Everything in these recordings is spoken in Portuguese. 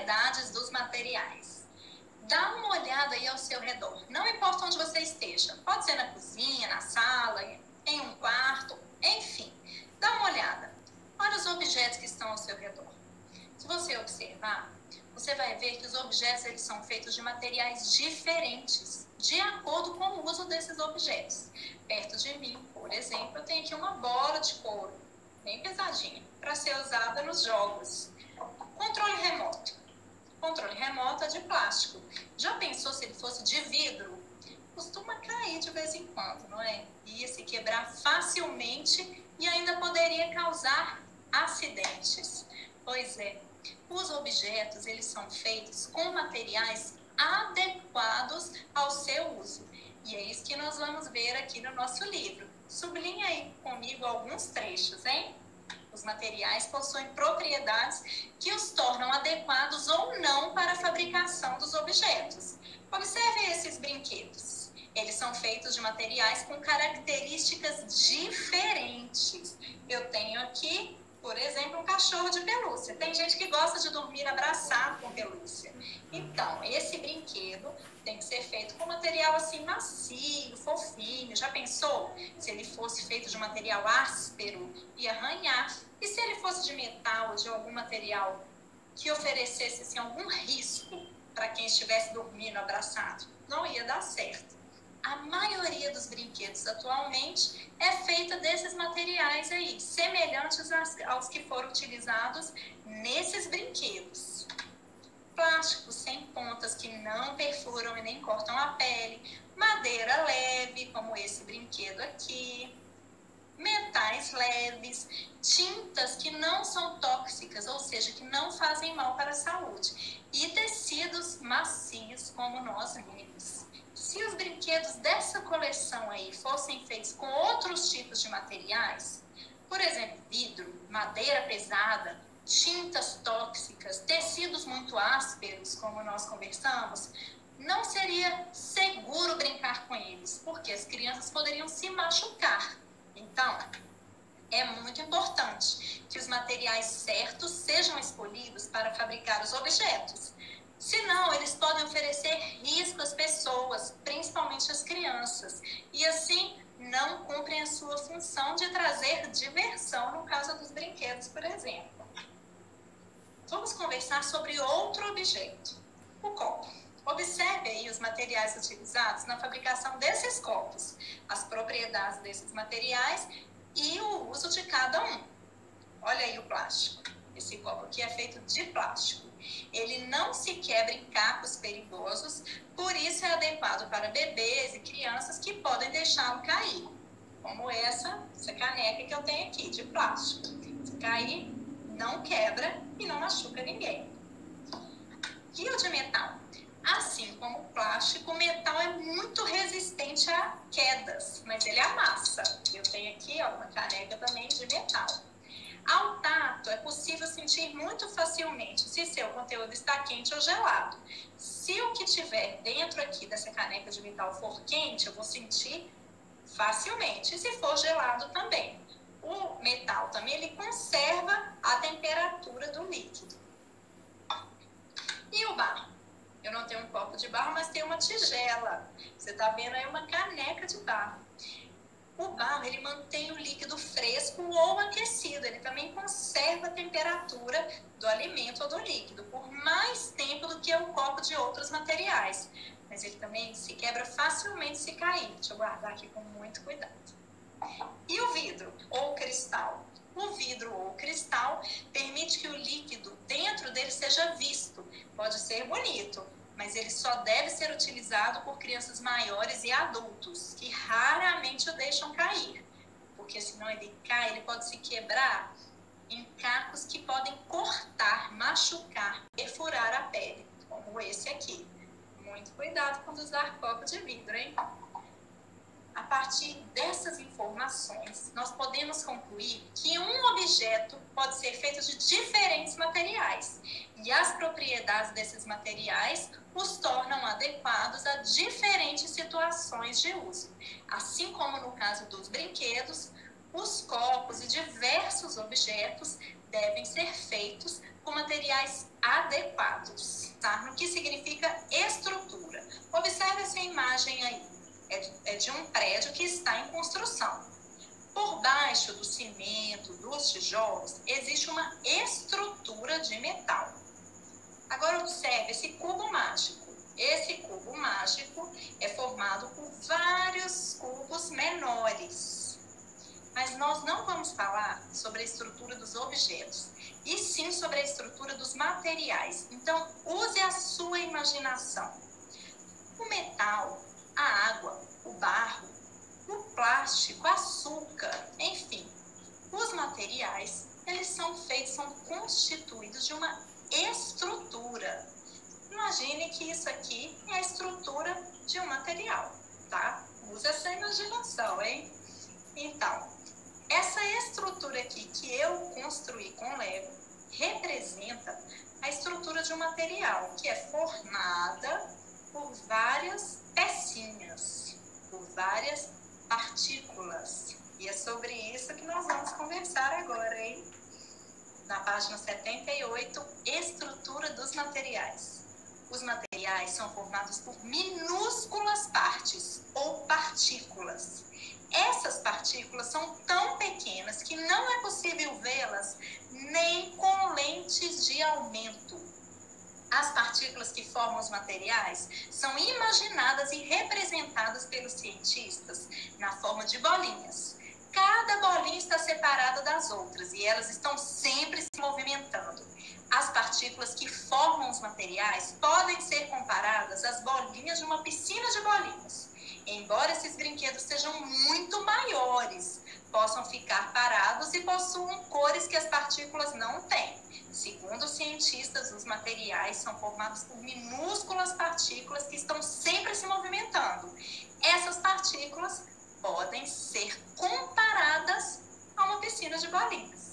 propriedades dos materiais. Dá uma olhada aí ao seu redor, não importa onde você esteja, pode ser na cozinha, na sala, em um quarto, enfim, dá uma olhada. Olha os objetos que estão ao seu redor. Se você observar, você vai ver que os objetos eles são feitos de materiais diferentes, de acordo com o uso desses objetos. Perto de mim, por exemplo, eu tenho aqui uma bola de couro, bem pesadinha, para ser usada nos jogos. Controle remoto. Controle remoto é de plástico. Já pensou se ele fosse de vidro? Costuma cair de vez em quando, não é? Ia se quebrar facilmente e ainda poderia causar acidentes. Pois é, os objetos eles são feitos com materiais adequados ao seu uso. E é isso que nós vamos ver aqui no nosso livro. Sublinha aí comigo alguns trechos, hein? Os materiais possuem propriedades que os tornam adequados ou não para a fabricação dos objetos. Observe esses brinquedos. Eles são feitos de materiais com características diferentes. Eu tenho aqui, por exemplo, um cachorro de pelúcia. Tem gente que gosta de dormir abraçado com pelúcia. Então, esse brinquedo tem que ser feito com material assim macio, fofinho. Já pensou? Se ele fosse feito de material áspero, ia arranhar. E se ele fosse de metal ou de algum material que oferecesse assim, algum risco para quem estivesse dormindo abraçado? Não ia dar certo. A maioria dos brinquedos atualmente é feita desses materiais aí, semelhantes aos que foram utilizados nesses brinquedos. Plásticos sem pontas que não perfuram e nem cortam a pele, madeira leve, como esse brinquedo aqui, metais leves, tintas que não são tóxicas, ou seja, que não fazem mal para a saúde, e tecidos macios, como nós vimos. Se os brinquedos dessa coleção aí fossem feitos com outros tipos de materiais, por exemplo, vidro, madeira pesada, tintas tóxicas, tecidos muito ásperos, como nós conversamos, não seria seguro brincar com eles, porque as crianças poderiam se machucar. Então, é muito importante que os materiais certos sejam escolhidos para fabricar os objetos. Senão, eles podem oferecer risco às pessoas, principalmente às crianças, e assim não cumprem a sua função de trazer diversão no caso dos brinquedos, por exemplo. Vamos conversar sobre outro objeto, o copo. Observe aí os materiais utilizados na fabricação desses copos, as propriedades desses materiais e o uso de cada um. Olha aí o plástico. Esse copo aqui é feito de plástico. Ele não se quebra em cacos perigosos, por isso é adequado para bebês e crianças que podem deixá-lo cair. Como essa caneca que eu tenho aqui, de plástico. Se cair, não quebra e não machuca ninguém. E o de metal? Assim como o plástico, o metal é muito resistente a quedas, mas ele amassa. Eu tenho aqui ó, uma caneca também de metal. Ao tato, é possível sentir muito facilmente se seu conteúdo está quente ou gelado. Se o que tiver dentro aqui dessa caneca de metal for quente, eu vou sentir facilmente. E se for gelado também. O metal também ele conserva a temperatura do líquido. E o barro? Eu não tenho um copo de barro, mas tenho uma tigela. Você está vendo aí uma caneca de barro. O barro, ele mantém o líquido fresco ou aquecido. Ele também conserva a temperatura do alimento ou do líquido por mais tempo do que o copo de outros materiais. Mas ele também se quebra facilmente se cair. Deixa eu guardar aqui com muito cuidado. E o vidro ou cristal? O vidro ou cristal permite que o líquido dentro dele seja visto. Pode ser bonito, mas ele só deve ser utilizado por crianças maiores e adultos, que raramente o deixam cair. Porque senão ele cai, ele pode se quebrar em cacos que podem cortar, machucar, perfurar a pele, como esse aqui. Muito cuidado quando usar copo de vidro, hein? A partir dessas informações, nós podemos concluir que um objeto pode ser feito de diferentes materiais e as propriedades desses materiais os tornam adequados a diferentes situações de uso. Assim como no caso dos brinquedos, os copos e diversos objetos devem ser feitos com materiais adequados, tá? No que significa estrutura. Observe essa imagem aí. É de um prédio que está em construção. Por baixo do cimento, dos tijolos, existe uma estrutura de metal. Agora observe esse cubo mágico. Esse cubo mágico é formado por vários cubos menores. Mas nós não vamos falar sobre a estrutura dos objetos, e sim sobre a estrutura dos materiais. Então, use a sua imaginação. O metal, a água, o barro, o plástico, açúcar, enfim, os materiais, eles são constituídos de uma estrutura. Imagine que isso aqui é a estrutura de um material, tá? Use essa imaginação, hein? Então, essa estrutura aqui que eu construí com Lego representa a estrutura de um material que é formada por várias pecinhas, por várias partículas. E é sobre isso que nós vamos conversar agora, hein? Na página 78, estrutura dos materiais. Os materiais são formados por minúsculas partes ou partículas. Essas partículas são tão pequenas que não é possível vê-las nem com lentes de aumento. As partículas que formam os materiais são imaginadas e representadas pelos cientistas na forma de bolinhas. Cada bolinha está separada das outras e elas estão sempre se movimentando. As partículas que formam os materiais podem ser comparadas às bolinhas de uma piscina de bolinhas. Embora esses brinquedos sejam muito maiores, possam ficar parados e possuam cores que as partículas não têm. Segundo os cientistas, os materiais são formados por minúsculas partículas que estão sempre se movimentando. Essas partículas podem ser comparadas a uma piscina de bolinhas.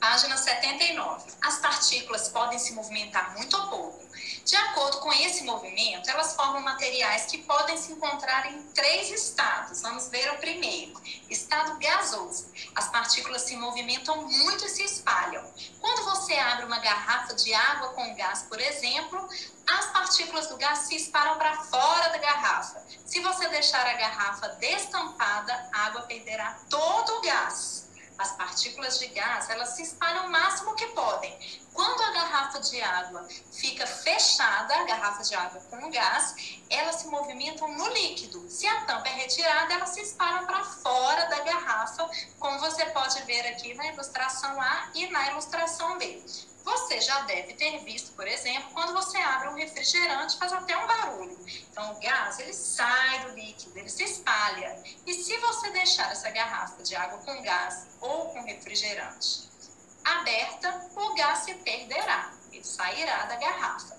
Página 79. As partículas podem se movimentar muito ou pouco. De acordo com esse movimento, elas formam materiais que podem se encontrar em 3 estados. Vamos ver o primeiro. Estado gasoso. As partículas se movimentam muito e se espalham. Quando você abre uma garrafa de água com gás, por exemplo, as partículas do gás se espalham para fora da garrafa. Se você deixar a garrafa destampada, a água perderá todo o gás. As partículas de gás, elas se espalham o máximo que podem. Quando a garrafa de água fica fechada, a garrafa de água com gás, elas se movimentam no líquido. Se a tampa é retirada, elas se espalham para fora da garrafa, como você pode ver aqui na ilustração A e na ilustração B. Você já deve ter visto, por exemplo, quando você abre um refrigerante, faz até um barulho. Então, o gás, ele sai do líquido, ele se espalha. E se você deixar essa garrafa de água com gás ou com refrigerante aberta, o gás se perderá, ele sairá da garrafa.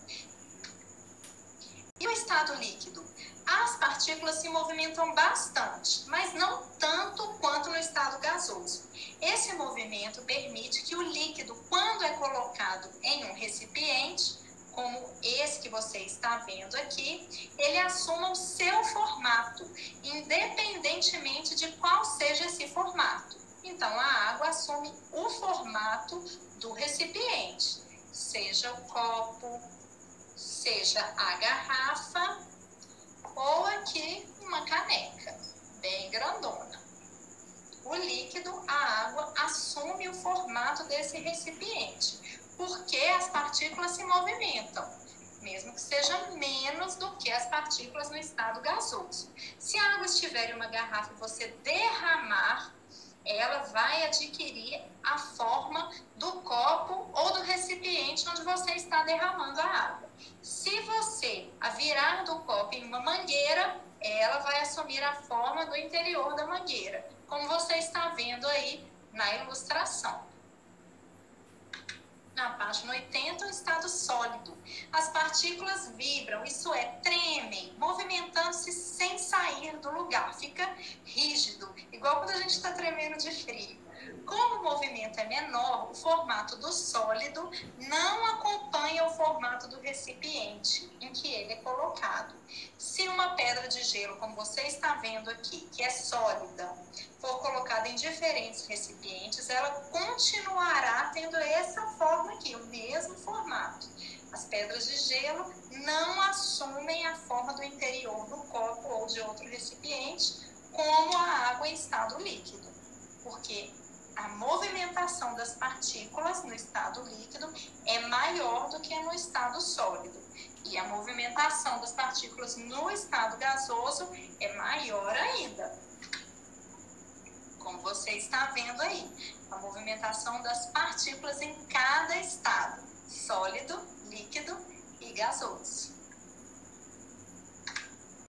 E o estado líquido? As partículas se movimentam bastante, mas não tanto quanto no estado gasoso. Esse movimento permite que o líquido, quando é colocado em um recipiente, como esse que você está vendo aqui, ele assuma o seu formato, independentemente de qual seja esse formato. Então, a água assume o formato do recipiente, seja o copo, seja a garrafa, ou aqui uma caneca, bem grandona. O líquido, a água, assume o formato desse recipiente, porque as partículas se movimentam, mesmo que seja menos do que as partículas no estado gasoso. Se a água estiver em uma garrafa e você derramar, ela vai adquirir a forma do copo ou do recipiente onde você está derramando a água. Se você a virar do copo em uma mangueira, ela vai assumir a forma do interior da mangueira, como você está vendo aí na ilustração. Na página 80, o estado sólido. As partículas vibram, isso é, tremem, movimentando-se sem sair do lugar. Fica rígido, igual quando a gente está tremendo de frio. Como o movimento é menor, o formato do sólido não acompanha o formato do recipiente em que ele é colocado. Se uma pedra de gelo, como você está vendo aqui, que é sólida, for colocada em diferentes recipientes, ela continuará tendo essa forma aqui, o mesmo formato. As pedras de gelo não assumem a forma do interior do copo ou de outro recipiente, como a água em estado líquido, porque a movimentação das partículas no estado líquido é maior do que no estado sólido. E a movimentação das partículas no estado gasoso é maior ainda. Como você está vendo aí, a movimentação das partículas em cada estado, sólido, líquido e gasoso.